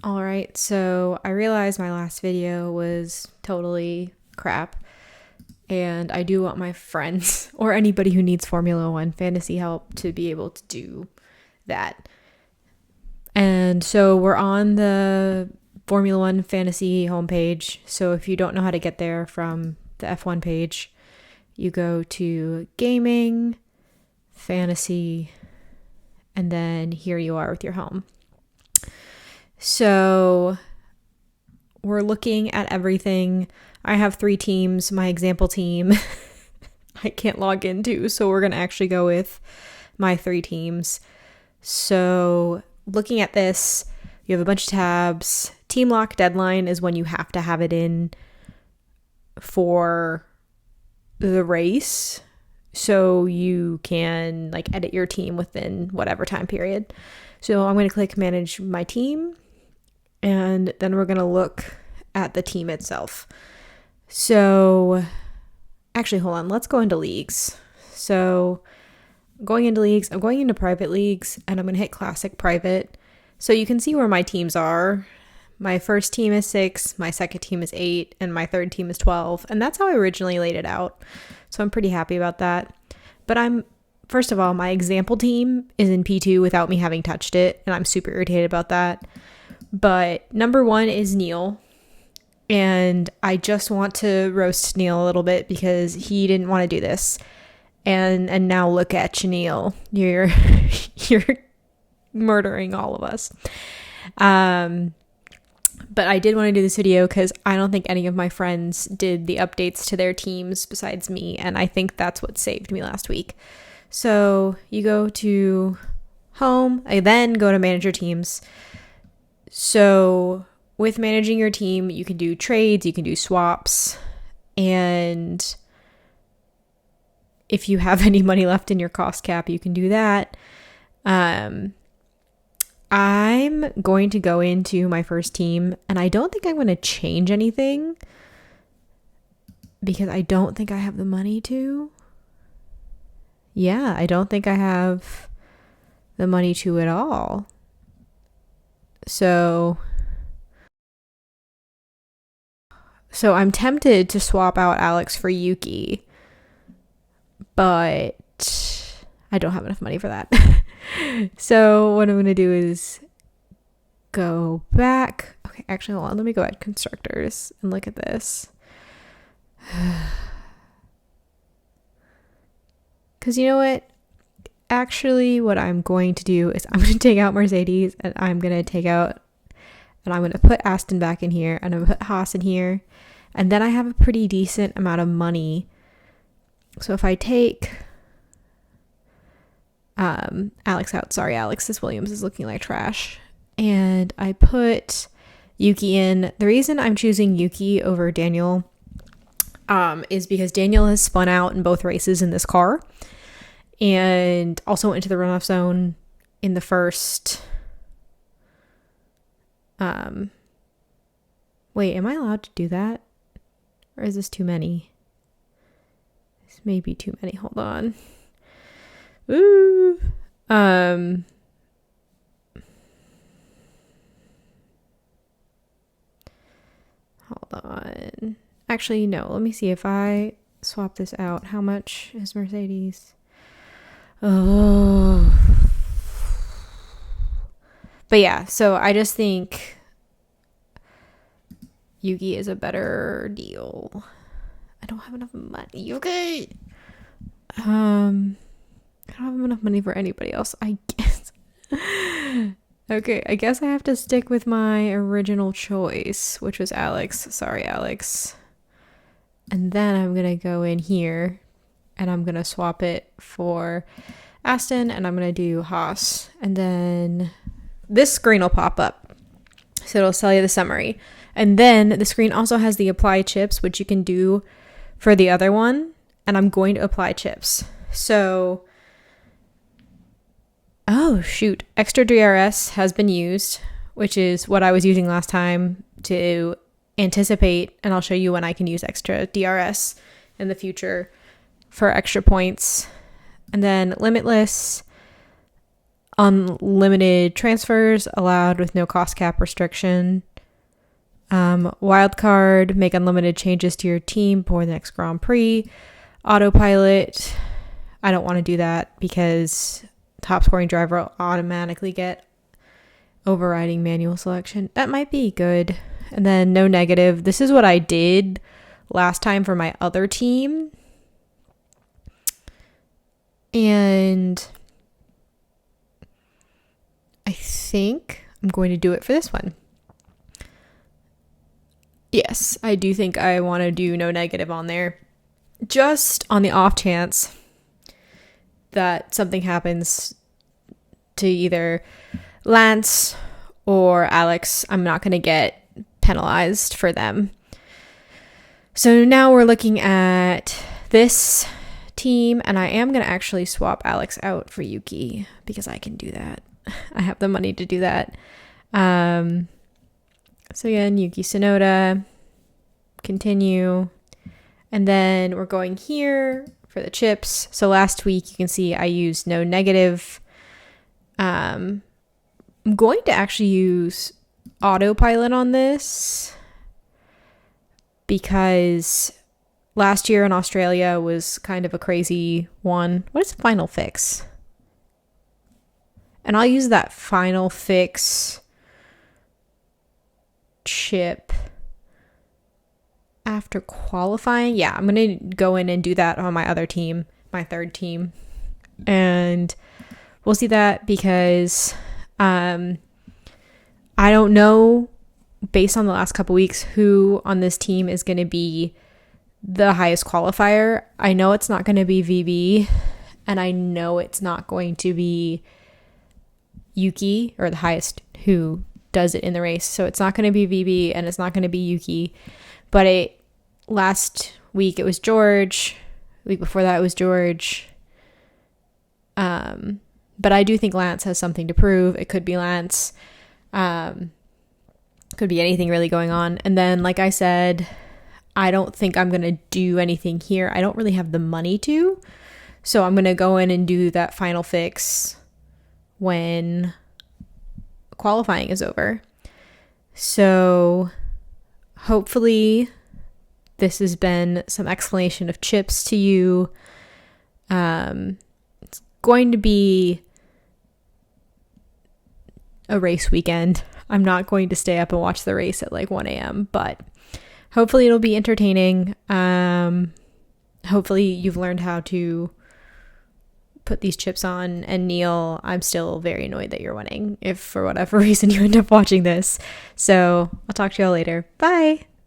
All right, so I realized my last video was totally crap, and I do want my friends or anybody who needs Formula One fantasy help to be able to do that. And so we're on the Formula One fantasy homepage. So if you don't know how to get there from the F1 page, you go to gaming, fantasy, and then here you are with your home. So we're looking at everything. I have 3 teams. My example team I can't log into, so we're going to actually go with my 3 teams. So looking at this, you have a bunch of tabs. Team lock deadline is when you have to have it in for the race, so you can like edit your team within whatever time period. So I'm going to click manage my team, and then we're going to look at the team itself. So actually, hold on, let's go into leagues. So going into leagues, I'm going into private leagues, and I'm going to hit classic private. So you can see where my teams are. My first team is 6, my second team is 8, and my third team is 12. And that's how I originally laid it out. So I'm pretty happy about that. But first of all, my example team is in P2 without me having touched it, and I'm super irritated about that. But number 1 is Neil. And I just want to roast Neil a little bit because he didn't want to do this. And now look at you, Neil. You're murdering all of us. But I did want to do this video because I don't think any of my friends did the updates to their teams besides me, and I think that's what saved me last week. So you go to home, I then go to manage your teams. So with managing your team, you can do trades, you can do swaps, and if you have any money left in your cost cap, you can do that. I'm going to go into my first team, and I don't think I'm going to change anything because I don't think I have the money to. Yeah, I don't think I have the money to at all. So I'm tempted to swap out Alex for Yuki, but I don't have enough money for that. So what I'm going to do is go back. Okay, actually, hold on. Let me go at constructors and look at this. Because you know what? Actually, what I'm going to do is I'm going to take out Mercedes, and I'm going to put Aston back in here, and I'm going to put Haas in here. And then I have a pretty decent amount of money. So if I take Alex out, sorry Alex, this Williams is looking like trash, and I put Yuki in. The reason I'm choosing Yuki over Daniel is because Daniel has spun out in both races in this car, and also went into the runoff zone in the first. Wait, am I allowed to do that? Or is this too many? This may be too many. Hold on. Ooh. Hold on. Actually, no. Let me see if I swap this out. How much is Mercedes? Oh. But yeah, so I just think Yuki is a better deal. I don't have enough money. Yuki! I don't have enough money for anybody else, I guess. Okay, I guess I have to stick with my original choice, which was Alex. Sorry, Alex. And then I'm going to go in here, and I'm going to swap it for Aston, and I'm going to do Haas. And then this screen will pop up. So it'll tell you the summary. And then the screen also has the apply chips, which you can do for the other one. And I'm going to apply chips. So, oh shoot, extra DRS has been used, which is what I was using last time to anticipate, and I'll show you when I can use extra DRS in the future for extra points. And then limitless, Unlimited transfers allowed with no cost cap restriction. Wild card, make unlimited changes to your team for the next Grand Prix. Autopilot, I don't want to do that because top scoring driver will automatically get overriding manual selection. That might be good. And then no negative. This is what I did last time for my other team. And I think I'm going to do it for this one. Yes, I do think I want to do no negative on there. Just on the off chance that something happens to either Lance or Alex, I'm not going to get penalized for them. So now we're looking at this team, and I am going to actually swap Alex out for Yuki because I can do that. I have the money to do that. So again, Yuki Tsunoda, continue. And then we're going here for the chips. So last week, you can see I used no negative. I'm going to actually use autopilot on this because last year in Australia was kind of a crazy one. What is final fix? And I'll use that final fix chip after qualifying. Yeah, I'm going to go in and do that on my other team, my third team. And we'll see that because I don't know, based on the last couple weeks, who on this team is going to be the highest qualifier. I know it's not going to be VB, and I know it's not going to be Yuki, or the highest who does it in the race. So it's not going to be VB and it's not going to be Yuki. But last week it was George. The week before that it was George. But I do think Lance has something to prove. It could be Lance. Could be anything really going on. And then, like I said, I don't think I'm going to do anything here. I don't really have the money to. So I'm going to go in and do that final fix when qualifying is over. So hopefully this has been some explanation of chips to you. It's going to be a race weekend. I'm not going to stay up and watch the race at like 1 a.m., but hopefully it'll be entertaining. Hopefully you've learned how to put these chips on. And Neil, I'm still very annoyed that you're winning if for whatever reason you end up watching this. So I'll talk to y'all later. Bye.